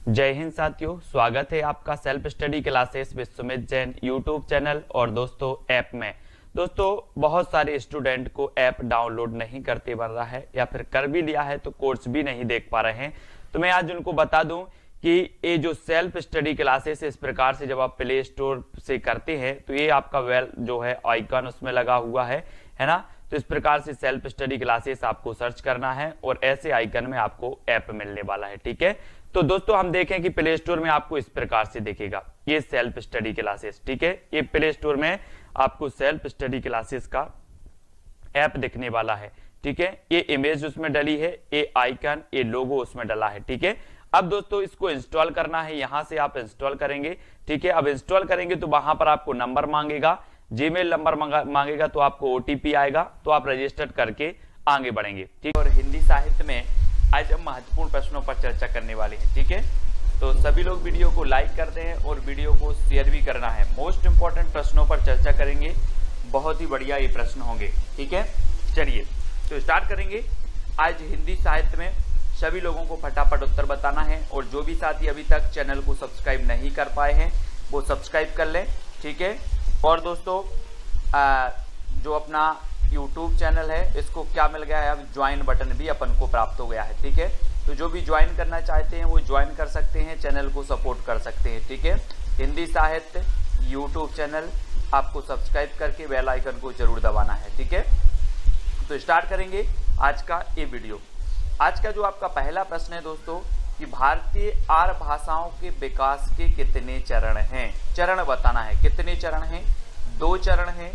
जय हिंद साथियों, स्वागत है आपका self study classes with Sumit Jain YouTube channel और दोस्तों ऐप में। दोस्तों बहुत सारे स्टूडेंट को ऐप डाउनलोड नहीं करते बन रहा है या फिर कर भी लिया है तो कोर्स भी नहीं देख पा रहे हैं। तो मैं आज उनको बता दूं कि ये जो सेल्फ स्टडी क्लासेस इस प्रकार से जब आप प्ले स्टोर से करते हैं तो ये आपका वेल जो है आइकन उसमें लगा हुआ है ना। तो इस प्रकार से सेल्फ स्टडी क्लासेस आपको सर्च करना है और ऐसे आइकन में आपको ऐप मिलने वाला है। ठीक है, तो दोस्तों हम देखें कि प्ले स्टोर में आपको इस प्रकार से दिखेगा ये सेल्फ स्टडी क्लासेस। ठीक है, ये प्ले स्टोर में आपको सेल्फ स्टडी क्लासेस का ऐप दिखने वाला है। ठीक है, ये इमेज उसमें डली है, ये आइकन, ये लोगो उसमें डला है। ठीक है, अब दोस्तों इसको इंस्टॉल करना है, यहां से आप इंस्टॉल करेंगे। ठीक है, अब इंस्टॉल करेंगे तो वहां पर आपको नंबर मांगेगा, जीमेल नंबर मांगेगा, तो आपको ओटीपी आएगा, तो आप रजिस्टर करके आगे बढ़ेंगे। ठीक, और हिंदी साहित्य में आज हम महत्वपूर्ण प्रश्नों पर चर्चा करने वाले हैं। ठीक है, तो सभी लोग वीडियो को लाइक कर दें और वीडियो को शेयर भी करना है। मोस्ट इंपॉर्टेंट प्रश्नों पर चर्चा करेंगे, बहुत ही बढ़िया ये प्रश्न होंगे। ठीक है, चलिए तो स्टार्ट करेंगे। आज हिंदी साहित्य में सभी लोगों को फटाफट उत्तर बताना है और जो भी साथी अभी तक चैनल को सब्सक्राइब नहीं कर पाए हैं वो सब्सक्राइब कर लें। ठीक है, और दोस्तों जो अपना YouTube चैनल है इसको क्या मिल गया है, अब ज्वाइन बटन भी अपन को प्राप्त हो गया है। ठीक है, तो जो भी ज्वाइन करना चाहते हैं वो ज्वाइन कर सकते हैं, चैनल को सपोर्ट कर सकते हैं। ठीक है, हिंदी साहित्य YouTube चैनल आपको सब्सक्राइब करके बेल आइकन को जरूर दबाना है। ठीक है, तो स्टार्ट करेंगे आज का ये वीडियो। आज का जो आपका पहला प्रश्न है दोस्तों कि भारतीय आर्य भाषाओं के विकास के कितने चरण हैं। चरण बताना है, कितने चरण हैं, 2 चरण हैं,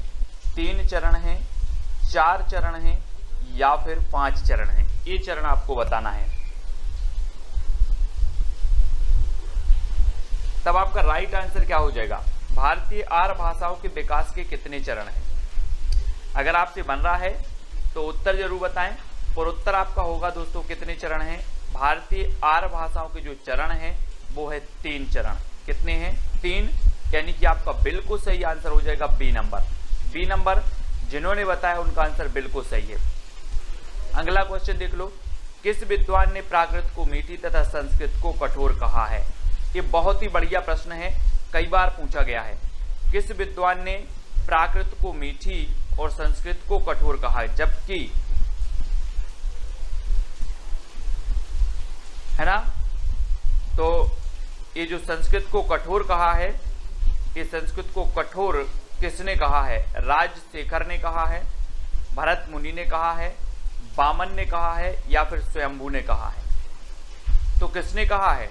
3 चरण हैं, 4 चरण हैं या फिर 5 चरण हैं, ये चरण आपको बताना है। तब आपका राइट आंसर क्या हो जाएगा, भारतीय आर्य भाषाओं के विकास के कितने चरण हैं। अगर आपसे बन रहा है तो उत्तर जरूर बताएं, और उत्तर आपका होगा दोस्तों कितने चरण हैं। भारतीय आर्य भाषाओं के जो चरण हैं वो है 3 चरण। कितने हैं, 3, यानी कि आपका बिल्कुल सही आंसर हो जाएगा बी नंबर। बी नंबर जिन्होंने बताया उनका आंसर बिल्कुल सही है। अगला क्वेश्चन देख लो, किस विद्वान ने प्राकृत को मीठी तथा संस्कृत को कठोर कहा है। ये बहुत ही बढ़िया प्रश्न है, कई बार पूछा गया है। किस विद्वान ने प्राकृत को मीठी और संस्कृत को कठोर कहा है, जबकि है ना, तो ये जो संस्कृत को कठोर कहा है, ये संस्कृत को कठोर किसने कहा है, राजशेखर ने कहा है, भरत मुनि ने कहा है, वामन ने कहा है या फिर स्वयंभू ने कहा है। तो किसने कहा है,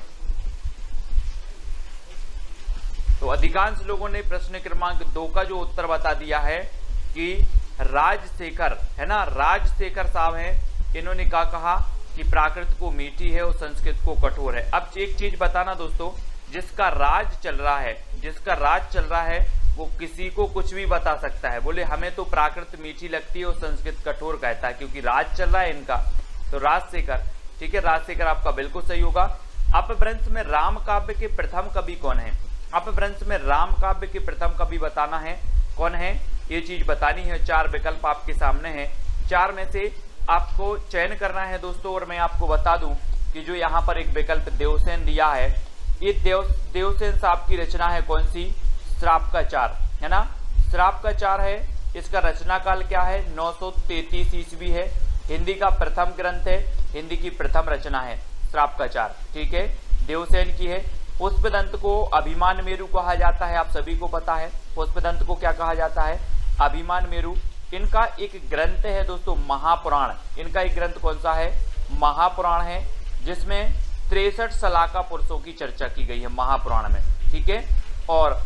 तो अधिकांश लोगों ने प्रश्न क्रमांक 2 का जो उत्तर बता दिया है कि राजशेखर, है ना, राजशेखर साहब हैं, इन्होंने क्या कहा कि प्राकृत को मीठी है और संस्कृत को कठोर है। अब एक चीज बताना दोस्तों, जिसका राज चल रहा है, जिसका राज चल रहा है वो किसी को कुछ भी बता सकता है। बोले हमें तो प्राकृत मीठी लगती है और संस्कृत कठोर कहता है, क्योंकि राज चल रहा है इनका। तो राजशेखर, ठीक है, राजशेखर आपका बिल्कुल सही होगा। अपभ्रंश में राम काव्य के प्रथम कवि कौन है। अपभ्रंश में राम काव्य के प्रथम कवि बताना है कौन है, ये चीज बतानी है। 4 विकल्प आपके सामने हैं, 4 में से आपको चयन करना है दोस्तों। और मैं आपको बता दूं कि जो यहाँ पर एक विकल्प देवसेन दिया है, ये देवसेन साहब की रचना है कौन सी, श्राप का 4, है ना, श्राप का 4 है। इसका रचना काल क्या है, 933 ईस्वी है। हिंदी का प्रथम ग्रंथ है, हिंदी की प्रथम रचना है श्राप का 4। ठीक है, देवसेन की है। पुष्पदंत को अभिमान मेरु कहा जाता है, आप सभी को पता है। पुष्पदंत को क्या कहा जाता है, अभिमान मेरु। इनका एक ग्रंथ है दोस्तों महापुराण, इनका एक ग्रंथ कौन सा है, महापुराण है, जिसमें 63 सलाका पुरुषों की चर्चा की गई है महापुराण में। ठीक है, और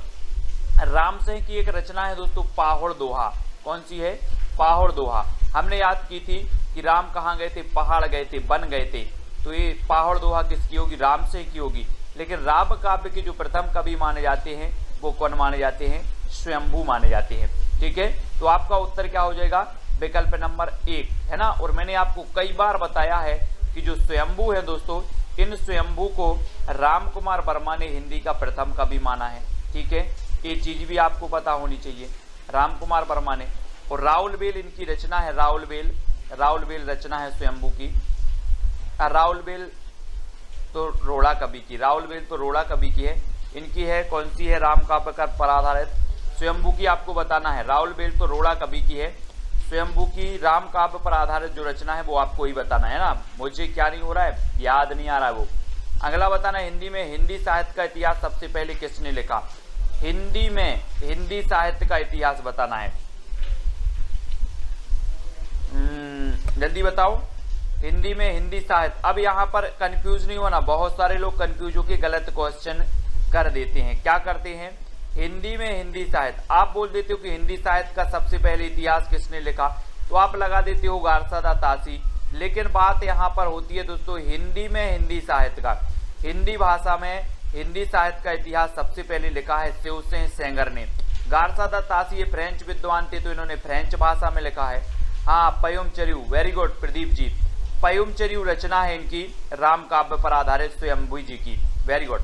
रामसिंह की एक रचना है दोस्तों पाहुड़ दोहा। कौन सी है, पाहुड़ दोहा। हमने याद की थी कि राम कहाँ गए थे, पहाड़ गए थे, बन गए थे। तो ये पाहुड़ दोहा किसकी होगी, रामसिंह की होगी। लेकिन राम काव्य के जो प्रथम कवि माने जाते हैं वो कौन माने जाते हैं, स्वयंभू माने जाते हैं। ठीक है, तो आपका उत्तर क्या हो जाएगा, विकल्प नंबर 1, है ना। और मैंने आपको कई बार बताया है कि जो स्वयंभू है दोस्तों, इन स्वयंभू को राम कुमार वर्मा ने हिंदी का प्रथम कवि माना है। ठीक है, ये चीज भी आपको पता होनी चाहिए, राम कुमार वर्मा ने। और राउलबेल इनकी रचना है, राउलबेल रचना है स्वयंभू की। राउलबेल तो रोड़ा कवि की। राउल बेल तो रोड़ा कवि की है। इनकी है कौन सी है, राम काव्य पर आधारित। स्वयंभू की आपको बताना है। राउल बेल तो रोड़ा कवि की है। स्वयंभू की राम काव्य पर आधारित जो रचना है वो आपको ही बताना है ना। मुझे क्या नहीं हो रहा है, याद नहीं आ रहा है वो। अगला बताना, हिंदी में हिंदी साहित्य का इतिहास सबसे पहले किसने लिखा। हिंदी में हिंदी साहित्य का इतिहास बताना है। जल्दी बताओ, हिंदी में हिंदी साहित्य। अब यहाँ पर कंफ्यूज नहीं होना, बहुत सारे लोग कंफ्यूज होकर गलत क्वेश्चन कर देते हैं। क्या करते हैं, हिंदी में हिंदी साहित्य आप बोल देते हो कि हिंदी साहित्य का सबसे पहले इतिहास किसने लिखा, तो आप लगा देते हो गारसादा तासी। लेकिन बात यहाँ पर होती है दोस्तों, हिंदी में हिंदी साहित्य का, हिंदी भाषा में हिंदी साहित्य का इतिहास सबसे पहले लिखा है शिवसेन सेंगर ने। गारसादा तासी ये फ्रेंच विद्वान थे, तो इन्होंने फ्रेंच भाषा में लिखा है। हाँ, पयुम चरियू, वेरी गुड प्रदीप जी। पयुम चरियू रचना है इनकी राम काव्य पर आधारित स्वयंभू जी की, वेरी गुड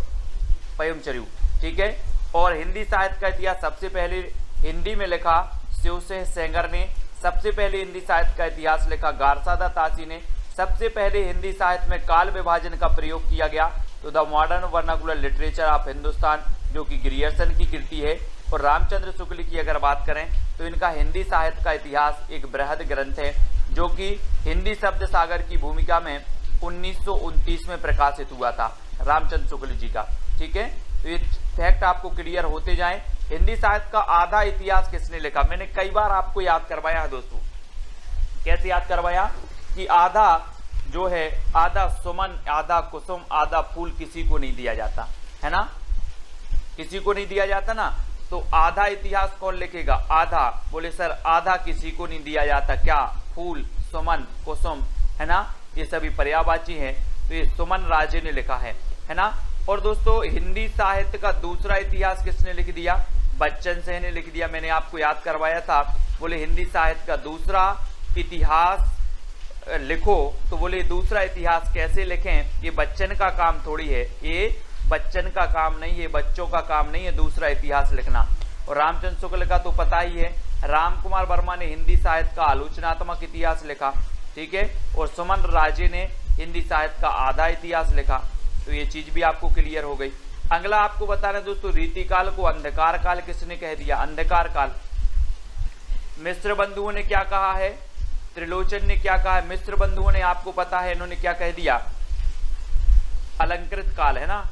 पयुम चरियू, ठीक है। और हिंदी साहित्य का इतिहास सबसे पहले हिंदी में लिखा शिवसेन सेंगर ने। सबसे पहले हिंदी साहित्य का इतिहास लिखा गारसादा तासी ने। सबसे पहले हिंदी साहित्य में काल विभाजन का प्रयोग किया गया, तो the modern vernacular literature of Hindustan, जो कि ग्रियर्सन की कृति है। और रामचंद्र शुक्ल की अगर बात करें तो इनका हिंदी साहित्य का इतिहास एक बृहद ग्रंथ है, जो कि हिंदी शब्द सागर की भूमिका में 1929 में प्रकाशित हुआ था, रामचंद्र शुक्ल जी का, ठीक है। तो ये फैक्ट आपको क्लियर होते जाएं। हिंदी साहित्य का आधा इतिहास किसने लिखा, मैंने कई बार आपको याद करवाया है दोस्तों। कैसे याद करवाया कि आधा जो है, आधा सुमन, आधा कुसुम, आधा फूल किसी को नहीं दिया जाता है ना, किसी को नहीं दिया जाता ना। तो आधा इतिहास कौन लिखेगा, आधा, बोले सर आधा किसी को नहीं दिया जाता, क्या, फूल, सुमन, कुसुम, है ना, ये सभी पर्यायवाची हैं। तो ये सुमन राजे ने लिखा है ना। और दोस्तों हिंदी साहित्य का दूसरा इतिहास किसने लिख दिया, बच्चन सिंह ने लिख दिया। मैंने आपको याद करवाया था, बोले हिंदी साहित्य का दूसरा इतिहास लिखो, तो बोले दूसरा इतिहास कैसे लिखें, ये बच्चन का काम थोड़ी है, ये बच्चन का काम नहीं है, बच्चों का काम नहीं है दूसरा इतिहास लिखना। और रामचंद्र शुक्ल का तो पता ही है। राम कुमार वर्मा ने हिंदी साहित्य का आलोचनात्मक इतिहास लिखा, ठीक है। और सुमन राजे ने हिंदी साहित्य का आधा इतिहास लिखा। तो ये चीज भी आपको क्लियर हो गई। अगला आपको बताना है दोस्तों, रीतिकाल को अंधकार काल किसने कह दिया, अंधकार काल। मिश्र बंधुओं ने क्या कहा है, त्रिलोचन ने क्या कहा है, मिश्र बंधुओं ने आपको पता है इन्होंने क्या कह दिया, अलंकृत काल, है ना।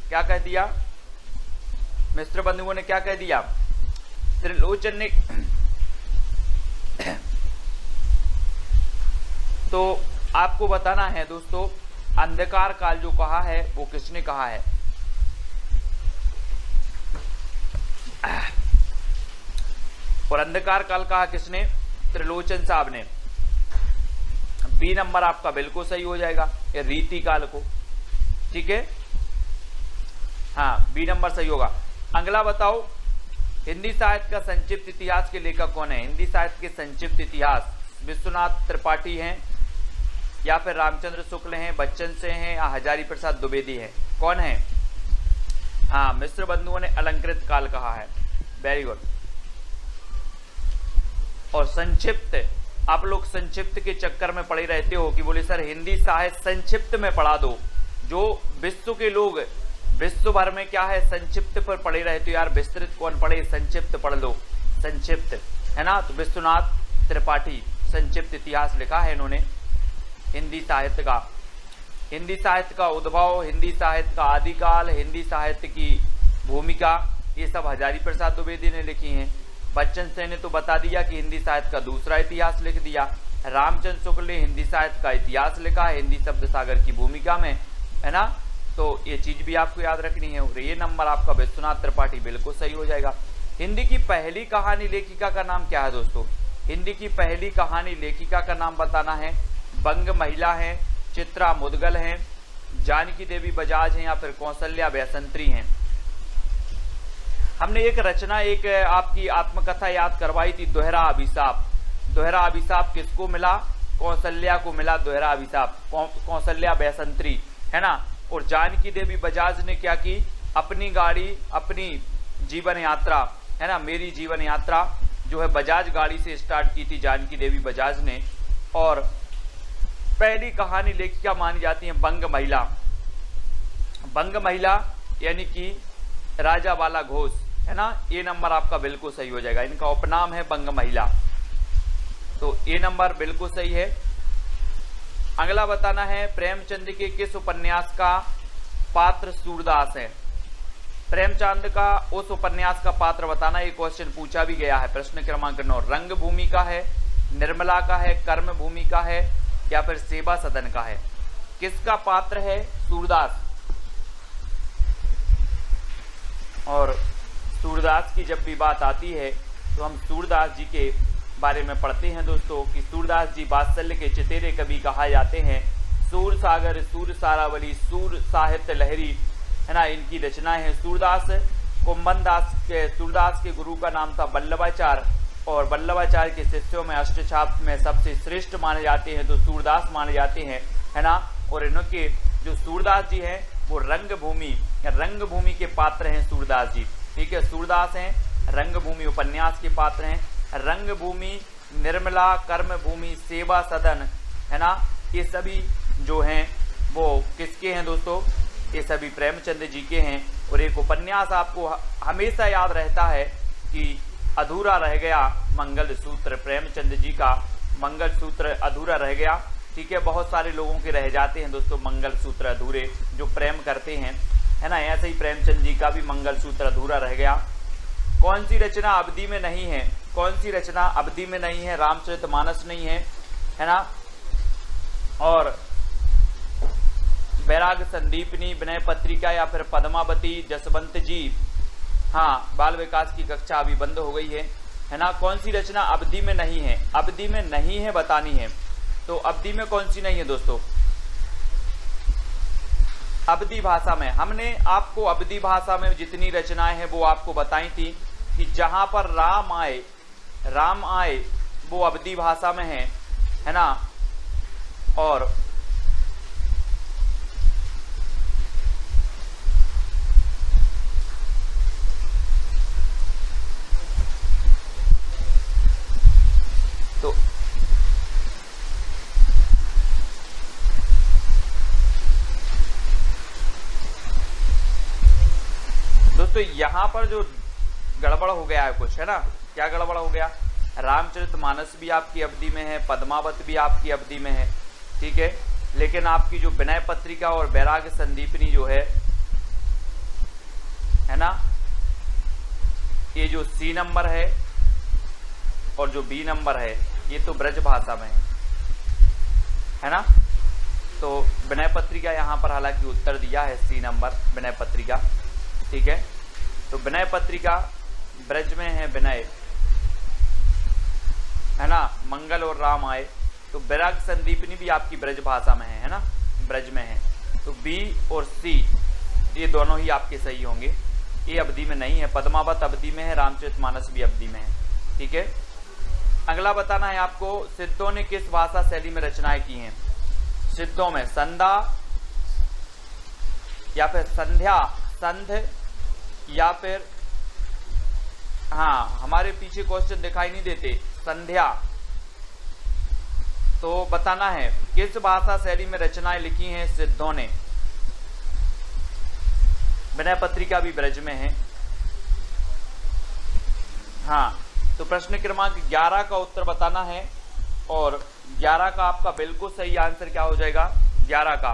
क्या कह दिया, मिश्र बंधुओं ने क्या कह दिया, त्रिलोचन ने। तो आपको बताना है दोस्तों, अंधकार काल जो कहा है वो किसने कहा है। और अंधकार काल कहा किसने, त्रिलोचन साहब ने। बी नंबर आपका बिल्कुल सही हो जाएगा, ये रीति काल को, ठीक है। हाँ, बी नंबर सही होगा। अगला बताओ, हिंदी साहित्य का संक्षिप्त इतिहास के लेखक कौन है। हिंदी साहित्य के संक्षिप्त इतिहास विश्वनाथ त्रिपाठी हैं, या फिर रामचंद्र शुक्ल हैं, बच्चन से हैं, या हजारी प्रसाद द्विवेदी है, कौन है। हाँ, मिश्र बंधुओं ने अलंकृत काल कहा है, वेरी गुड। और संक्षिप्त, आप लोग संक्षिप्त के चक्कर में पड़े रहते हो कि बोले सर हिंदी साहित्य संक्षिप्त में पढ़ा दो। जो विश्व के लोग विश्व भर में क्या है संक्षिप्त पर पढ़े रहते हो, यार विस्तृत कौन पढ़े, संक्षिप्त पढ़ लो, संक्षिप्त, है ना। तो विश्वनाथ त्रिपाठी संक्षिप्त इतिहास लिखा है इन्होंने हिंदी साहित्य का। हिंदी साहित्य का उद्भव, हिंदी साहित्य का आदिकाल, हिंदी साहित्य की भूमिका, ये सब हजारी प्रसाद द्विवेदी ने लिखी हैं। बच्चन सिंह ने तो बता दिया कि हिंदी साहित्य का दूसरा इतिहास लिख दिया। रामचंद्र शुक्ल ने हिंदी साहित्य का इतिहास लिखा है हिंदी शब्द सागर की भूमिका में, है ना। तो ये चीज भी आपको याद रखनी है। और ये नंबर आपका विश्वनाथ त्रिपाठी बिल्कुल सही हो जाएगा। हिंदी की पहली कहानी लेखिका का नाम क्या है दोस्तों, हिंदी की पहली कहानी लेखिका का नाम बताना है। बंग महिला हैं, चित्रा मुदगल हैं, जानकी देवी बजाज हैं, या फिर कौशल्या बैसंत्री हैं। हमने एक रचना, एक आपकी आत्मकथा याद करवाई थी, दोहरा अभिशाप। दोहरा अभिशाप किसको मिला, कौशल्या को मिला दोहरा अभिशाप, कौशल्या बैसंत्री, है ना। और जानकी देवी बजाज ने क्या की, अपनी गाड़ी, अपनी जीवन यात्रा, है ना, मेरी जीवन यात्रा जो है बजाज गाड़ी से स्टार्ट की थी जानकी देवी बजाज ने। और पहली कहानी लेखिका मानी जाती है बंग महिला। भंग महिला यानी कि राजा वाला घोष, है ना, ये नंबर आपका बिल्कुल सही हो जाएगा। इनका उपनाम है भंग महिला, तो ये नंबर बिल्कुल सही है। अगला बताना है प्रेमचंद के किस उपन्यास का पात्र सूरदास है। प्रेमचंद का उस उपन्यास का पात्र बताना, ये क्वेश्चन पूछा भी गया है। प्रश्न क्रमांक 9 रंगभूमि का है, निर्मला का है, कर्मभूमि का है या फिर सेवा सदन का है। किसका पात्र है सूरदास। और सूरदास की जब भी बात आती है तो हम सूरदास जी के बारे में पढ़ते हैं दोस्तों कि सूरदास जी वात्सल्य के चतेरे कवि कहा जाते हैं। सूर सागर, सूर सारावली, सूर साहित्य लहरी, है ना, इनकी रचनाएं हैं। सूरदास के गुरु का नाम था वल्लभाचार्य और वल्लभाचार्य के शिष्यों में अष्टछाप में सबसे श्रेष्ठ माने जाते हैं तो सूरदास माने जाते हैं, है ना। और इनके जो सूरदास जी हैं वो रंगभूमि के पात्र हैं सूरदास जी, ठीक है। सूरदास हैं रंगभूमि उपन्यास के पात्र हैं। रंगभूमि, निर्मला, कर्मभूमि, सेवा सदन, है ना, ये सभी जो हैं वो किसके हैं दोस्तों, ये सभी प्रेमचंद जी के हैं। और एक उपन्यास आपको हमेशा याद रहता है कि अधूरा रह गया मंगलसूत्र, प्रेमचंद जी का मंगलसूत्र अधूरा रह गया, ठीक है। बहुत सारे लोगों के रह जाते हैं दोस्तों मंगलसूत्र अधूरे, जो प्रेम करते हैं, है ना। ऐसे ही प्रेमचंद जी का भी मंगलसूत्र अधूरा रह गया। कौन सी रचना अवधि में नहीं है, कौन सी रचना अवधि में नहीं है। रामचरितमानस नहीं है ना। और बैराग संदीपनी, विनय पत्रिका या फिर पद्मावती, जसवंत जी, हाँ, बाल विकास की कक्षा अभी बंद हो गई है ना। कौन सी रचना अवधि में नहीं है, अवधि में नहीं है बतानी है। तो अवधि में कौन सी नहीं है दोस्तों, अवधि भाषा में। हमने आपको अवधि भाषा में जितनी रचनाएं हैं वो आपको बताई थी कि जहां पर राम आए वो अवधि भाषा में है ना। और तो दोस्तों यहाँ पर जो गड़बड़ हो गया है कुछ, है ना। क्या गड़बड़ हो गया, रामचरितमानस भी आपकी अवधि में है, पद्मावत भी आपकी अवधि में है, ठीक है। लेकिन आपकी जो विनय पत्रिका और बैराग संदीपनी जो है ना, ये जो सी नंबर है और जो बी नंबर है ये तो ब्रज भाषा में है ना। तो विनय पत्रिका यहाँ पर हालांकि उत्तर दिया है सी नंबर विनय पत्रिका, ठीक है। तो विनय पत्रिका ब्रज में है, विनय, है ना, मंगल और राम आए। तो बैराग संदीपनी भी आपकी ब्रज भाषा में है ना, ब्रज में है। तो बी और सी ये दोनों ही आपके सही होंगे। ये अवधि में नहीं है, पद्मावत अवधि में है, रामचरितमानस भी अवधि में है, ठीक है। अगला बताना है आपको सिद्धों ने किस भाषा शैली में रचनाएं की हैं। सिद्धों में संधा या फिर संध्या, संध या फिर, हाँ, हमारे पीछे क्वेश्चन दिखाई नहीं देते, संध्या। तो बताना है किस भाषा शैली में रचनाएं लिखी हैं सिद्धों ने। विनय पत्रिका भी ब्रज में है, हाँ। तो प्रश्न क्रमांक 11 का उत्तर बताना है और 11 का आपका बिल्कुल सही आंसर क्या हो जाएगा, 11 का।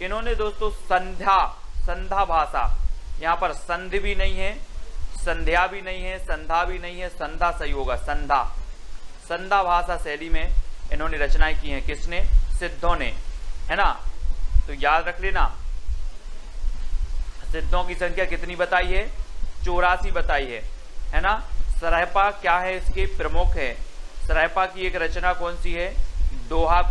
इन्होंने दोस्तों संधा भाषा, यहाँ पर संध भी नहीं है, संध्या भी नहीं है, संधा भी नहीं है, संधा सही होगा, संधा भाषा शैली में इन्होंने रचनाएं की हैं। किसने, सिद्धों ने, है ना। तो याद रख लेना, सिद्धों की संख्या कितनी बताई है, 84 बताई है ना। सराहपा क्या है, इसके प्रमुख है। सराहपा की एक रचना कौन सी है, दोहा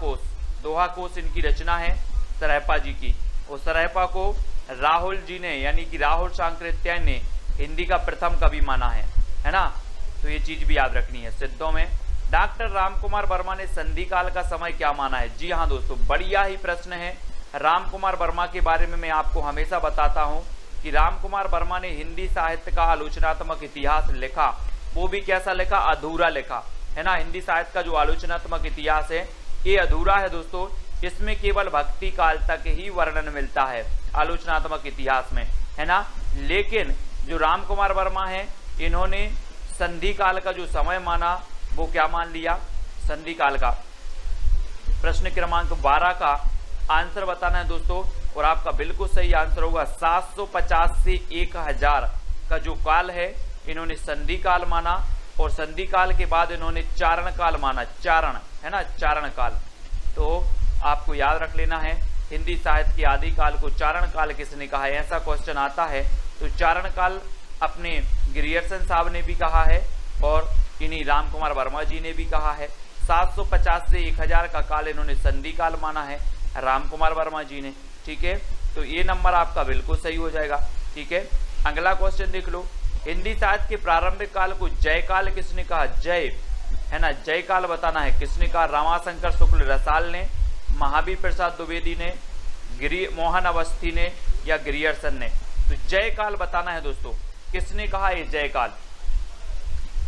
कोश इनकी रचना है सराहपा जी की। और सराहपा को राहुल जी ने, यानी कि राहुल सांकृत्यायन ने हिंदी का प्रथम कवि माना है ना। तो ये चीज भी याद रखनी है। सिद्धों में डॉक्टर रामकुमार वर्मा ने संधि काल का समय क्या माना है। जी हाँ दोस्तों, बढ़िया ही प्रश्न है। रामकुमार वर्मा के बारे में मैं आपको हमेशा बताता हूँ कि रामकुमार वर्मा ने हिंदी साहित्य का आलोचनात्मक इतिहास लिखा, वो भी कैसा लिखा, अधूरा लिखा, है ना। हिंदी साहित्य का जो आलोचनात्मक इतिहास है ये अधूरा है दोस्तों, इसमें केवल भक्ति काल तक ही वर्णन मिलता है। आलोचनात्मक इतिहास में, है ना। लेकिन जो राम कुमार वर्मा है, इन्होंने संधि काल का जो समय माना वो क्या मान लिया, संधि काल का। प्रश्न क्रमांक 12 का आंसर बताना है दोस्तों, और आपका बिल्कुल सही आंसर होगा 750 से 1000 का जो काल है इन्होंने संधि काल माना, और संधि काल के बाद इन्होंने चारण काल माना, चारण, है ना, चारण काल। तो आपको याद रख लेना है, हिंदी साहित्य के आदि काल को चारण काल किसने कहा है, ऐसा क्वेश्चन आता है तो चारण काल अपने ग्रियर्सन साहब ने भी कहा है और इन्हीं राम कुमार वर्मा जी ने भी कहा है। 750 से 1000 का काल इन्होंने संधि काल माना है राम कुमार वर्मा जी ने, ठीक है। तो ये नंबर आपका बिल्कुल सही हो जाएगा, ठीक है। अगला क्वेश्चन देख लो, हिंदी साहित्य के प्रारंभिक काल को जय काल किसने कहा, जय, है ना, जय काल बताना है किसने कहा, रमाशंकर शुक्ल रसाल ने, महावीर प्रसाद द्विवेदी ने, मोहन अवस्थी ने या ग्रियर्सन ने। तो जय काल बताना है दोस्तों, किसने कहा ये जय काल।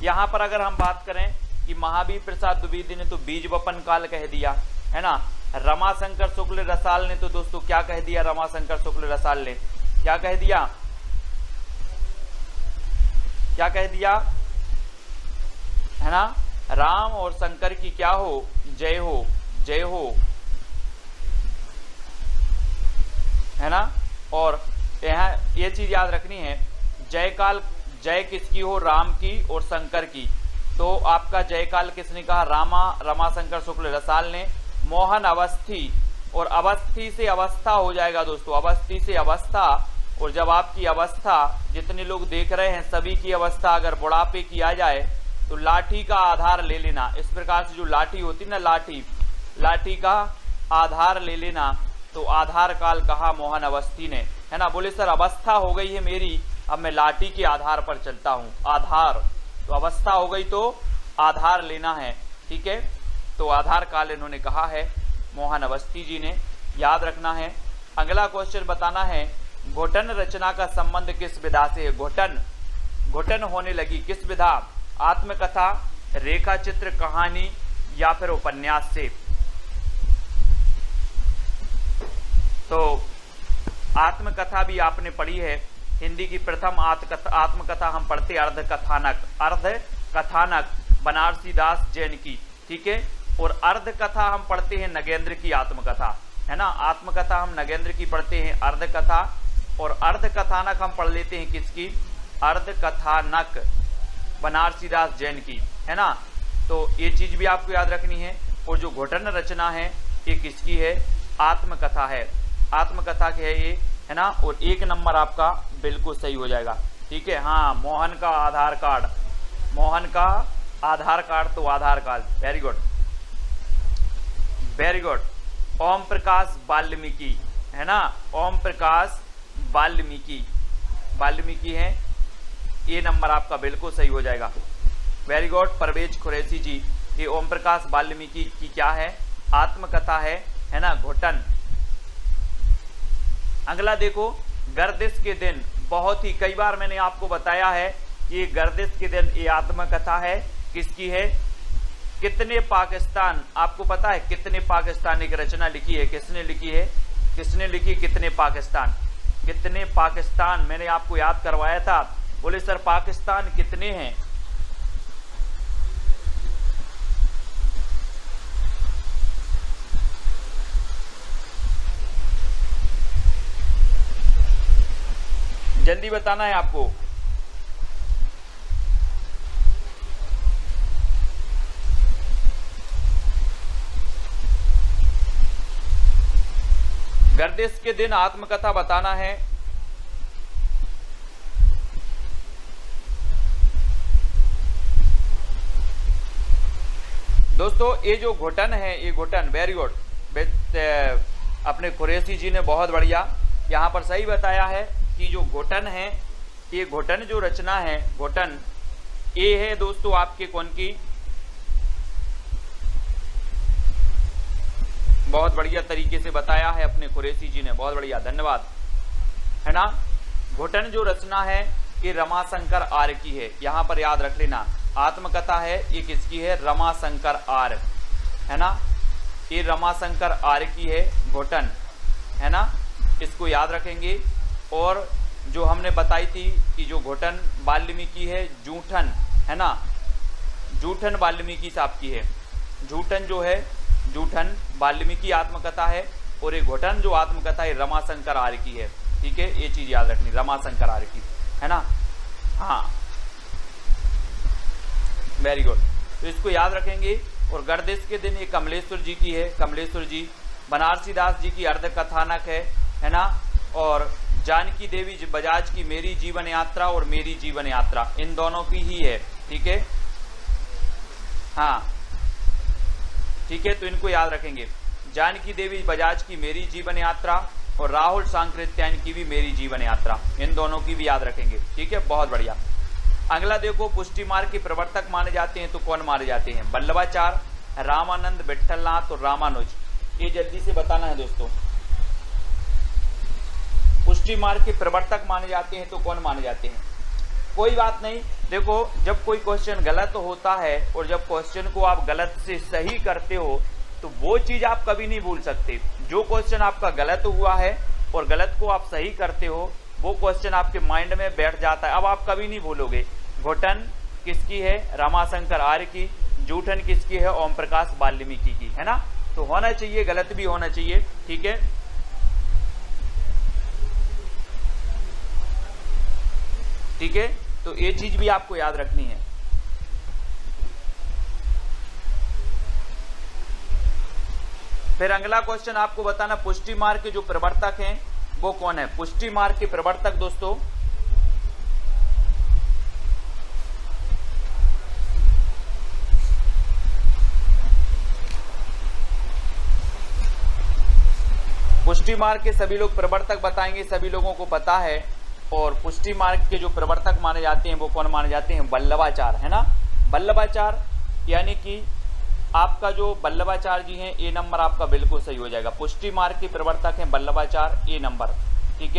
यहां पर अगर हम बात करें कि महावीर प्रसाद द्विवेदी ने तो बीज वपन काल कह दिया, है ना। रमाशंकर शुक्ल रसाल ने तो दोस्तों क्या कह दिया, रमाशंकर शुक्ल रसाल ने क्या कह दिया, क्या कह दिया, है ना, राम और शंकर की क्या हो, जय हो, जय हो, है ना। और यहाँ ये चीज याद रखनी है, जय काल, जय किसकी हो, राम की और शंकर की। तो आपका जय काल किसने कहा, रमाशंकर शुक्ल रसाल ने। मोहन अवस्थी, और अवस्थी से अवस्था हो जाएगा दोस्तों, अवस्थी से अवस्था। और जब आपकी अवस्था, जितने लोग देख रहे हैं सभी की अवस्था अगर बुढ़ापे की आ जाए तो लाठी का आधार ले लेना। इस प्रकार से जो लाठी होती ना, लाठी, लाठी का आधार ले लेना। तो आधार काल कहा मोहन अवस्थी ने, है ना। बोले सर अवस्था हो गई है मेरी, अब मैं लाठी के आधार पर चलता हूँ, आधार। तो अवस्था हो गई तो आधार लेना है, ठीक है। तो आधार काल इन्होंने कहा है मोहन अवस्थी जी ने, याद रखना है। अगला क्वेश्चन बताना है, घोटन रचना का संबंध किस विधा से है, घोटन, घोटन होने लगी किस विधा, आत्मकथा, रेखा चित्र, कहानी या फिर उपन्यास से। तो आत्मकथा भी आपने पढ़ी है, हिंदी की प्रथम आत्मकथा हम पढ़ते अर्धकथानक, अर्धकथानक बनारसी दास जैन की, ठीक है। और अर्धकथा हम पढ़ते हैं नगेंद्र की आत्मकथा, है ना। आत्मकथा हम नगेंद्र की पढ़ते हैं, अर्धकथा, और अर्धकथानक हम पढ़ लेते हैं किसकी, अर्धकथानक बनारसी दास जैन की, है ना। तो ये चीज भी आपको याद रखनी है। और जो घोटन रचना है ये किसकी है, आत्मकथा है, आत्मकथा की है ये, है ना। और 1 नंबर आपका बिल्कुल सही हो जाएगा, ठीक है। हाँ, मोहन का आधार कार्ड, मोहन का आधार कार्ड तो Aadhaar card, very good, very good. Om Prakash Valmiki, है ना, ओम प्रकाश वाल्मीकि, वाल्मीकि है, ये नंबर आपका बिल्कुल सही हो जाएगा, वेरी गुड। परवेज कुरैशी जी, ये ओम प्रकाश वाल्मीकि की क्या है, आत्मकथा है ना, घोटन। अगला देखो, गर्दिश के दिन, बहुत ही कई बार मैंने आपको बताया है कि गर्दिश के दिन ये आत्मकथा है, किसकी है, कितने पाकिस्तान, आपको पता है कितने पाकिस्तान एक रचना लिखी है, किसने लिखी है, किसने लिखी, कितने पाकिस्तान, कितने पाकिस्तान, मैंने आपको याद करवाया था। बोले सर पाकिस्तान कितने हैं, जल्दी बताना है आपको। गर्दिश के दिन आत्मकथा बताना है। दोस्तों ये जो घोटन है, ये घोटन, वेरी गुड, अपने कुरैशी जी ने बहुत बढ़िया यहाँ पर सही बताया है कि जो घोटन है, ये घोटन जो रचना है, घोटन ये है दोस्तों आपके कौन की, बहुत बढ़िया तरीके से बताया है अपने कुरैशी जी ने, बहुत बढ़िया, धन्यवाद, है ना। घोटन जो रचना है ये रमाशंकर आर्य की है, यहाँ पर याद रख लेना, आत्मकथा है ये किसकी है, रमाशंकर आर्य, है ना, ये रमाशंकर आर्य की है घोटन, है ना। इसको याद रखेंगे। और जो हमने बताई थी कि जो घुटन वाल्मीकि है, जूठन है ना, जूठन वाल्मीकि साहब की है। जूठन जो है, जूठन वाल्मीकि आत्मकथा है, और ये घुटन जो आत्मकथा है रमाशंकर आर्य की है। ठीक है, ये चीज याद रखनी, रमाशंकर आर्य की है ना। हाँ, वेरी गुड। तो इसको याद रखेंगे। और गर्दिश के दिन ये कमलेश्वर जी की है, कमलेश्वर जी। बनारसी दास जी की अर्ध कथानक है ना। और जानकी देवी बजाज की मेरी जीवन यात्रा और मेरी जीवन यात्रा, इन दोनों की ही है। ठीक है, हाँ ठीक है, तो इनको याद रखेंगे। जानकी देवी बजाज की मेरी जीवन यात्रा और राहुल सांकृत्यायन की भी मेरी जीवन यात्रा, इन दोनों की भी याद रखेंगे। ठीक है, बहुत बढ़िया। अगला देखो, पुष्टि मार्ग के प्रवर्तक माने जाते हैं तो कौन माने जाते हैं? वल्लभाचार्य, रामानंद, विट्ठलनाथ और रामानुज। ये जल्दी से बताना है दोस्तों। पुष्टि मार्ग के प्रवर्तक माने जाते हैं तो कौन माने जाते हैं? कोई बात नहीं, देखो जब कोई क्वेश्चन गलत होता है और जब क्वेश्चन को आप गलत से सही करते हो तो वो चीज आप कभी नहीं भूल सकते। जो क्वेश्चन आपका गलत हुआ है और गलत को आप सही करते हो, वो क्वेश्चन आपके माइंड में बैठ जाता है, अब आप कभी नहीं भूलोगे। घुटन किसकी है? रमाशंकर आर्य की। जूठन किसकी है? ओम प्रकाश वाल्मीकि की, है ना। तो होना चाहिए, गलत भी होना चाहिए। ठीक है, ठीक है, तो ये चीज भी आपको याद रखनी है। फिर अगला क्वेश्चन आपको बताना, पुष्टि मार्ग के जो प्रवर्तक हैं वो कौन है? पुष्टि मार्ग के प्रवर्तक दोस्तों, पुष्टि मार्ग के सभी लोग प्रवर्तक बताएंगे, सभी लोगों को पता है। और पुष्टि मार्ग के जो प्रवर्तक माने जाते हैं वो कौन माने जाते हैं? वल्लभाचार्य, है ना। वल्लभाचार्य, यानी कि आपका जो वल्लभाचार्य जी हैं, ए नंबर आपका बिल्कुल सही हो जाएगा। पुष्टि मार्ग के प्रवर्तक हैं वल्लभाचार्य, ए नंबर। ठीक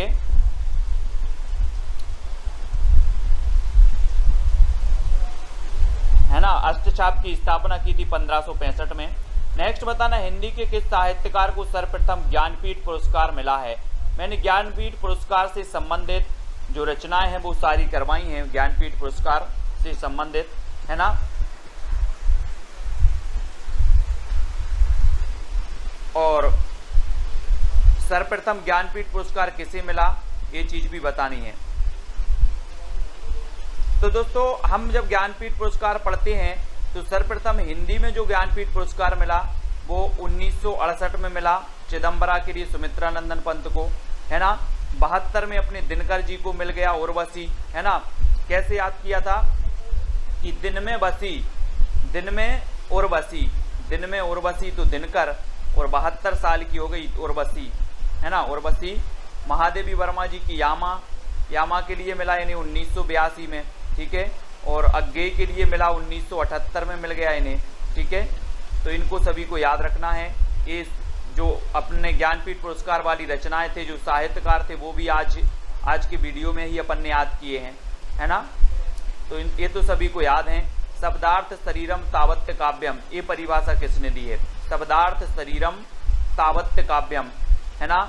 है ना। अष्टछाप की स्थापना की थी 1565 में। नेक्स्ट बताना, हिंदी के किस साहित्यकार को सर्वप्रथम ज्ञानपीठ पुरस्कार मिला है? मैंने ज्ञानपीठ पुरस्कार से संबंधित जो रचनाएं हैं वो सारी करवाई हैं, ज्ञानपीठ पुरस्कार से संबंधित, है ना। और सर्वप्रथम ज्ञानपीठ पुरस्कार किसे मिला, ये चीज भी बतानी है। तो दोस्तों, हम जब ज्ञानपीठ पुरस्कार पढ़ते हैं तो सर्वप्रथम हिंदी में जो ज्ञानपीठ पुरस्कार मिला वो 1968 में मिला चिदम्बरा के लिए सुमित्रानंदन पंत को, है ना। 72 में अपने दिनकर जी को मिल गया, उर्वशी, है ना। कैसे याद किया था कि दिन में बसी, दिन में उर्वशी, दिन में उर्वशी तो दिनकर, और 72 साल की हो गई उर्वशी, है ना। उर्वशी महादेवी वर्मा जी की यामा के लिए मिला, यानी 1982 में। ठीक है, और अज्ञेय के लिए मिला 1978 में मिल गया इन्हें। ठीक है, तो इनको सभी को याद रखना है। ये जो अपने ज्ञानपीठ पुरस्कार वाली रचनाएं थे, जो साहित्यकार थे, वो भी आज के वीडियो में ही अपन ने याद किए हैं, है ना। तो ये तो सभी को याद हैं। शब्दार्थ शरीरम तावत्य काव्यम, ये परिभाषा किसने दी है? शब्दार्थ शरीरम तावत्य काव्यम, है ना।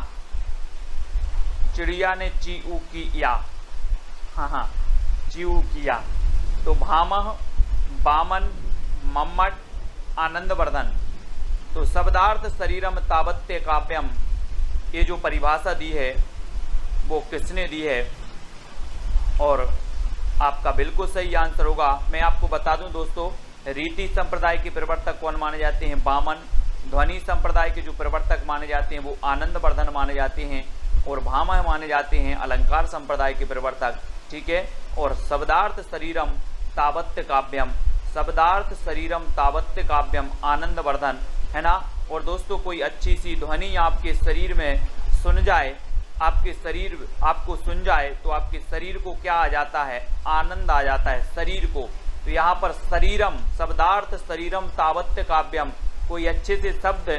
चिड़िया ने चीऊ किया, हाँ चीऊ किया। तो भामह, बामन, मम्मट, आनंदवर्धन। तो शब्दार्थ शरीरम तावत्य काव्यम, ये जो परिभाषा दी है वो किसने दी है? और आपका बिल्कुल सही आंसर होगा। मैं आपको बता दूं दोस्तों, रीति संप्रदाय के प्रवर्तक कौन माने जाते हैं? बामन। ध्वनि संप्रदाय के जो प्रवर्तक माने जाते हैं वो आनंदवर्धन माने जाते हैं, और भामह माने जाते हैं अलंकार संप्रदाय के प्रवर्तक। ठीक है, और शब्दार्थ शरीरम तावत्य काव्यम, शब्दार्थ शरीरम तावत्य काव्यम आनंदवर्धन, है ना। और दोस्तों, कोई अच्छी सी ध्वनि आपके शरीर में सुन जाए, आपके शरीर आपको सुन जाए तो आपके शरीर को क्या आ जाता है? आनंद आ जाता है शरीर को। तो यहाँ पर शरीरम, शब्दार्थ शरीरम तावत्य काव्यम, कोई अच्छे से शब्द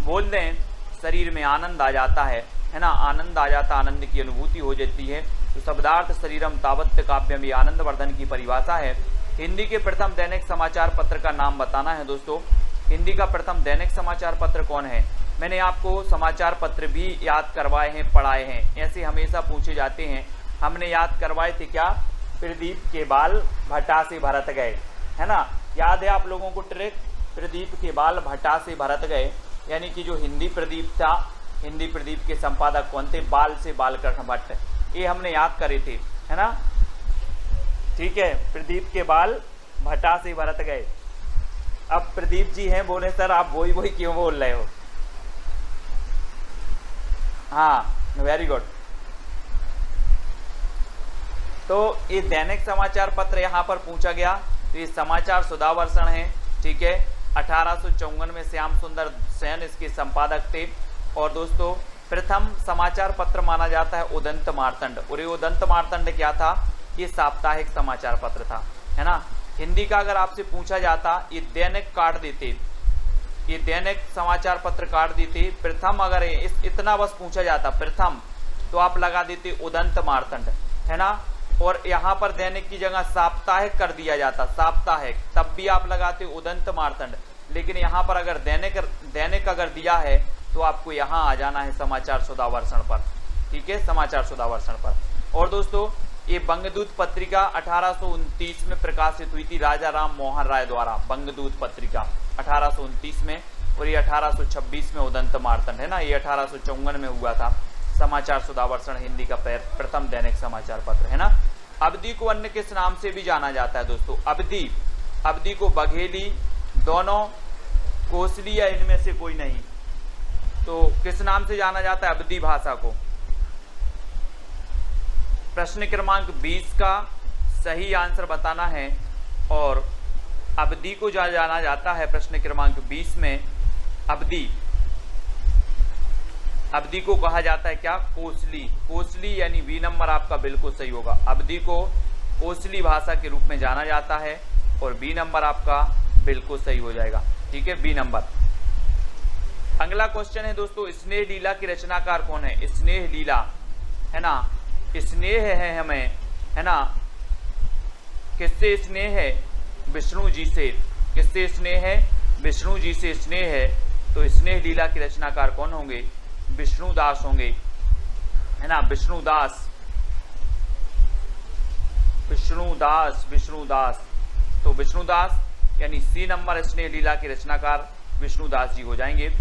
बोल दें, शरीर में आनंद आ जाता है ना। आनंद आ जाता, आनंद की अनुभूति हो जाती है। तो शब्दार्थ शरीरम तावत्य काव्यम, ये आनंदवर्धन की परिभाषा है। हिंदी के प्रथम दैनिक समाचार पत्र का नाम बताना है दोस्तों। हिंदी का प्रथम दैनिक समाचार पत्र कौन है? मैंने आपको समाचार पत्र भी याद करवाए हैं, पढ़ाए हैं, ऐसे हमेशा पूछे जाते हैं। हमने याद करवाए थे क्या, प्रदीप के बाल भट्टा से भरत गए, है ना, याद है आप लोगों को ट्रिक, प्रदीप के बाल भट्टा से भरत गए, यानी कि जो हिंदी प्रदीप था, हिंदी प्रदीप के संपादक कौन थे, बाल से बालकृष्ण भट्ट, ये हमने याद करे थे, है ना। ठीक है, प्रदीप के बाल भट्टा से भरत गए। अब प्रदीप जी हैं, बोले सर आप वही वही क्यों बोल रहे हो। हाँ, वेरी गुड। तो ये दैनिक समाचार पत्र यहाँ पर पूछा गया, तो ये समाचार सुधावर्षण है। ठीक है, 1854 में श्याम सुंदर सेन इसके संपादक थे। और दोस्तों प्रथम समाचार पत्र माना जाता है उदंत मार्तंड, और ये उदंत मार्तंड क्या था, ये साप्ताहिक समाचार पत्र था, है ना। हिंदी का अगर आपसे पूछा जाता, ये दैनिक काट देते, ये दैनिक समाचार पत्र काट देते। प्रथम अगर इतना बस पूछा जाता प्रथम, तो आप लगा देते उदंत मार्तंड, है ना। और यहाँ पर दैनिक की जगह साप्ताहिक कर दिया जाता, साप्ताहिक, तब भी आप लगाते उदंत मार्तंड। लेकिन यहाँ पर अगर दैनिक अगर दिया है, तो आपको यहाँ आ जाना है समाचार सुधावर्षण पर। ठीक है, समाचार सुधावर्षण पर। और दोस्तों ये बंगदूत पत्रिका 1829 में प्रकाशित हुई थी राजा राम मोहन राय द्वारा, बंगदूत पत्रिका 1829 में, और ये 1826 में उदंत मार्तंड, है ना, ये 1854 में हुआ था। समाचार सुधावर्षण हिंदी का प्रथम दैनिक समाचार पत्र, है ना। अवधि को अन्य किस नाम से भी जाना जाता है दोस्तों, अवधि को बघेली, दोनों, कोसली या इनमें से कोई नहीं, तो किस नाम से जाना जाता है अवधि भाषा को। प्रश्न क्रमांक 20 का सही आंसर बताना है। और अवधि को जाना जाता है प्रश्न क्रमांक 20 में, अवधि को कहा जाता है क्या, कोसली, कोसली यानी बी नंबर आपका बिल्कुल सही होगा। अवधि को कोसली भाषा के रूप में जाना जाता है, और बी नंबर आपका बिल्कुल सही हो जाएगा। ठीक है, बी नंबर। अगला क्वेश्चन है दोस्तों, स्नेह लीला की रचनाकार कौन है। स्नेह लीला, है ना, स्नेह है हमें, है ना, किससे स्नेह है, विष्णु जी से। किससे स्नेह है, विष्णु जी से स्नेह है। तो स्नेह लीला की रचनाकार कौन होंगे, विष्णुदास होंगे, है ना, विष्णुदास, विष्णुदास, विष्णुदास। तो विष्णुदास यानी सी नंबर स्नेह लीला के रचनाकार विष्णुदास जी हो जाएंगे।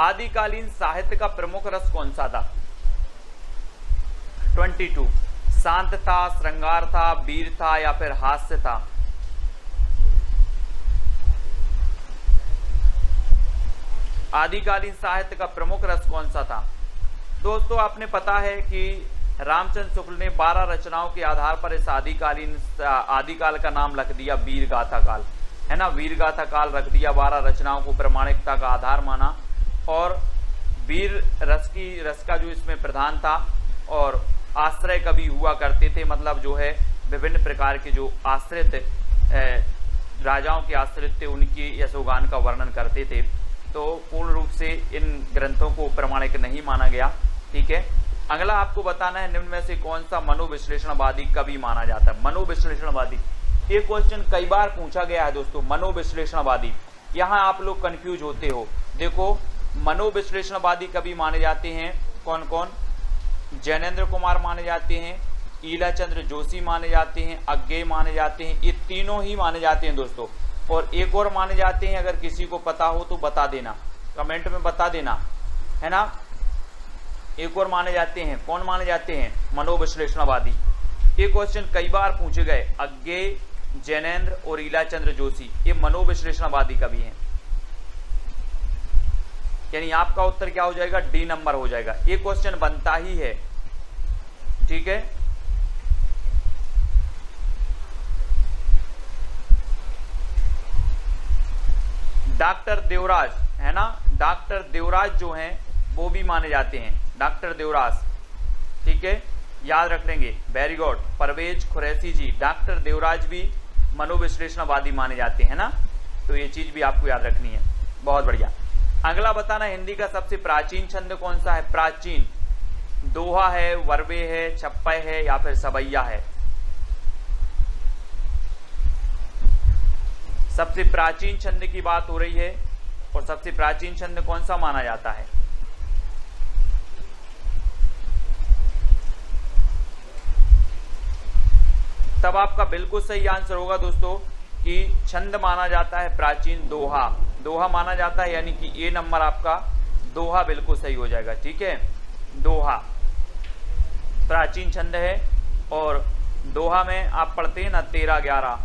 आदिकालीन साहित्य का प्रमुख रस कौन सा था। 22, शांत था, श्रृंगार था, वीर था या फिर हास्य था। आदिकालीन साहित्य का प्रमुख रस कौन सा था। दोस्तों आपने पता है कि रामचंद्र शुक्ल ने 12 रचनाओं के आधार पर इस आदिकाल का नाम रख दिया वीर गाथा काल, है ना, वीर गाथा काल रख दिया। 12 रचनाओं को प्रामाणिकता का आधार माना, और वीर रस का जो इसमें प्रधान था, और आश्रय कवि हुआ करते थे, मतलब जो है विभिन्न प्रकार के जो आश्रित राजाओं के आश्रित थे, उनकी यशोगान का वर्णन करते थे। तो पूर्ण रूप से इन ग्रंथों को प्रमाणिक नहीं माना गया। ठीक है, अगला आपको बताना है निम्न में से कौन सा मनोविश्लेषणवादी कवि माना जाता है। मनोविश्लेषणवादी, ये क्वेश्चन कई बार पूछा गया है दोस्तों। मनोविश्लेषणवादी, यहाँ आप लोग कंफ्यूज होते हो। देखो मनोविश्लेषणवादी कवि माने जाते हैं कौन कौन, जैनेन्द्र कुमार माने जाते हैं, ईलाचंद्र जोशी माने जाते हैं, अज्ञेय माने जाते हैं, ये तीनों ही माने जाते हैं दोस्तों। और एक और माने जाते हैं, अगर किसी को पता हो तो बता देना, कमेंट में बता देना, है ना। एक और माने जाते हैं, कौन माने जाते हैं, मनोविश्लेषणवादी। ये क्वेश्चन कई बार पूछे गए। अज्ञेय, जैनेन्द्र और ईलाचंद्र जोशी, ये मनोविश्लेषणवादी कवि हैं। यानी आपका उत्तर क्या हो जाएगा, डी नंबर हो जाएगा। ये क्वेश्चन बनता ही है। ठीक है, डॉक्टर देवराज, है ना, डॉक्टर देवराज जो हैं वो भी माने जाते हैं, डॉक्टर देवराज। ठीक है, याद रख लेंगे, वेरी गुड। परवेज खुरैशी जी, डॉक्टर देवराज भी मनोविश्लेषणवादी माने जाते हैं ना, तो ये चीज भी आपको याद रखनी है। बहुत बढ़िया। अगला बताना, हिंदी का सबसे प्राचीन छंद कौन सा है। प्राचीन, दोहा है, वर्वे है, छप्पय है या फिर सबैया है। सबसे प्राचीन छंद की बात हो रही है, और सबसे प्राचीन छंद कौन सा माना जाता है। तब आपका बिल्कुल सही आंसर होगा दोस्तों कि छंद माना जाता है प्राचीन दोहा, दोहा माना जाता है, यानी कि ये नंबर आपका दोहा बिल्कुल सही हो जाएगा। ठीक है, दोहा प्राचीन छंद है और दोहा में आप पढ़ते हैं ना 13-11।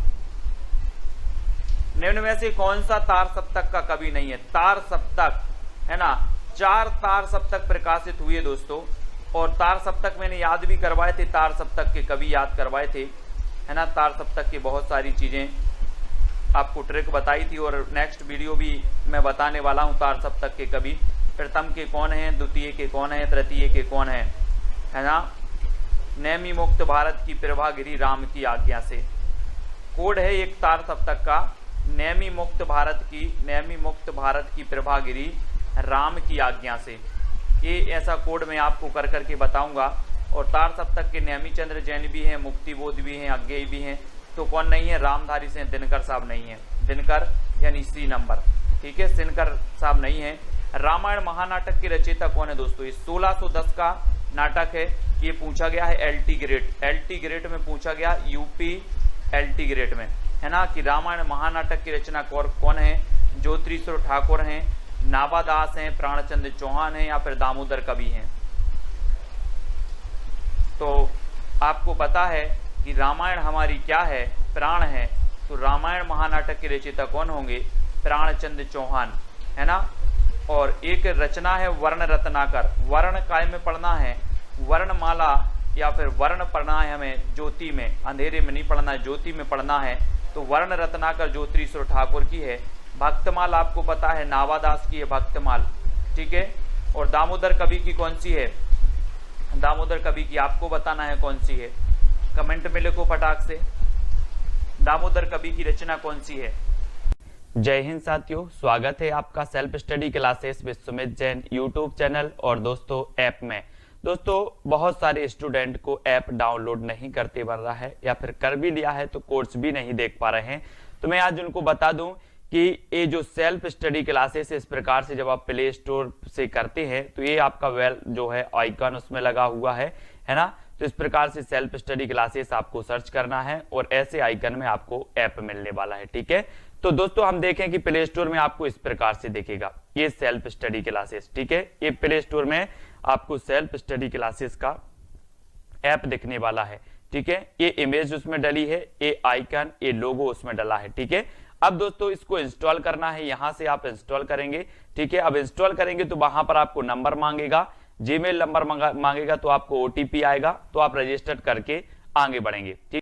निम्न में से कौन सा तार सप्तक का कवि नहीं है? तार सप्तक है ना, 4 तार सप्तक प्रकाशित हुए दोस्तों, और तार सप्तक मैंने याद भी करवाए थे, तार सप्तक के कवि याद करवाए थे, है ना। तार सप्तक की बहुत सारी चीजें आपको ट्रिक बताई थी, और नेक्स्ट वीडियो भी मैं बताने वाला हूं तार सप्तक के कवि। प्रथम के कौन हैं, द्वितीय के कौन हैं, तृतीय के कौन हैं, है ना। नेमी मुक्त भारत की प्रभा गिरी राम की आज्ञा से, कोड है एक तार सप्तक का, नेमी मुक्त भारत की प्रभा गिरी राम की आज्ञा से। ये ऐसा कोड मैं आपको कर करके बताऊंगा। और तार सप्तक के नेमी चंद्र जैन भी हैं, मुक्तिबोध भी हैं, अज्ञेय भी हैं, तो कौन नहीं है? रामधारी से दिनकर साहब नहीं है, दिनकर यानी सी नंबर। ठीक है, दिनकर साहब नहीं है। रामायण महानाटक के रचयिता कौन है दोस्तों? ये 1610 का नाटक है, ये पूछा गया है LT ग्रेड में पूछा गया, यूपी LT ग्रेड में, है ना, कि रामायण महानाटक की रचना कौन है? ज्योतिश्वर ठाकुर हैं, नावादास हैं, प्राणचंद्र चौहान हैं, या फिर दामोदर कवि हैं। तो आपको पता है कि रामायण हमारी क्या है? प्राण है। तो रामायण महानाटक के रचयिता कौन होंगे? प्राणचंद्र चौहान, है ना। और एक रचना है वर्ण रत्नाकर, वर्ण काय में पढ़ना है? वर्णमाला या फिर वर्ण पढ़ना है हमें ज्योति में, अंधेरे में नहीं पढ़ना है, ज्योति में पढ़ना है। तो वर्ण रत्नाकर ज्योतिश्वर ठाकुर की है। भक्तमाल आपको पता है नावादास की है भक्तमाल। ठीक है, और दामोदर कवि की कौन सी है? दामोदर कवि की आपको बताना है कौन सी है, कमेंट में लिखो फटाक से, दामोदर कवि की रचना कौन सी है। जय हिंद साथियों, स्वागत है आपका self study classes with Sumit Jain YouTube channel और दोस्तों ऐप में। दोस्तों बहुत सारे स्टूडेंट को ऐप डाउनलोड नहीं करते बन रहा है, या फिर कर भी लिया है तो कोर्स भी नहीं देख पा रहे हैं। तो मैं आज उनको बता दूं कि ये जो सेल्फ स्टडी क्लासेस इस प्रकार से जब आप प्ले स्टोर से करते हैं तो ये आपका वेल जो है आइकन उसमें लगा हुआ है ना। तो इस प्रकार से सेल्फ स्टडी क्लासेस आपको सर्च करना है और ऐसे आइकन में आपको ऐप मिलने वाला है। ठीक है, तो दोस्तों हम देखें कि प्ले स्टोर में आपको इस प्रकार से दिखेगा ये सेल्फ स्टडी क्लासेस। ठीक है, ये प्ले स्टोर में आपको सेल्फ स्टडी क्लासेस का ऐप दिखने वाला है। ठीक है, ये इमेज उसमें डली है, ये आइकन, ये लोगो उसमें डला है। ठीक है, अब दोस्तों इसको इंस्टॉल करना है, यहां से आप इंस्टॉल करेंगे। ठीक है, अब इंस्टॉल करेंगे तो वहां पर आपको नंबर मांगेगा, जीमेल नंबर मांगेगा, तो आपको OTP आएगा, तो आप रजिस्टर करके आगे बढ़ेंगे। ठीक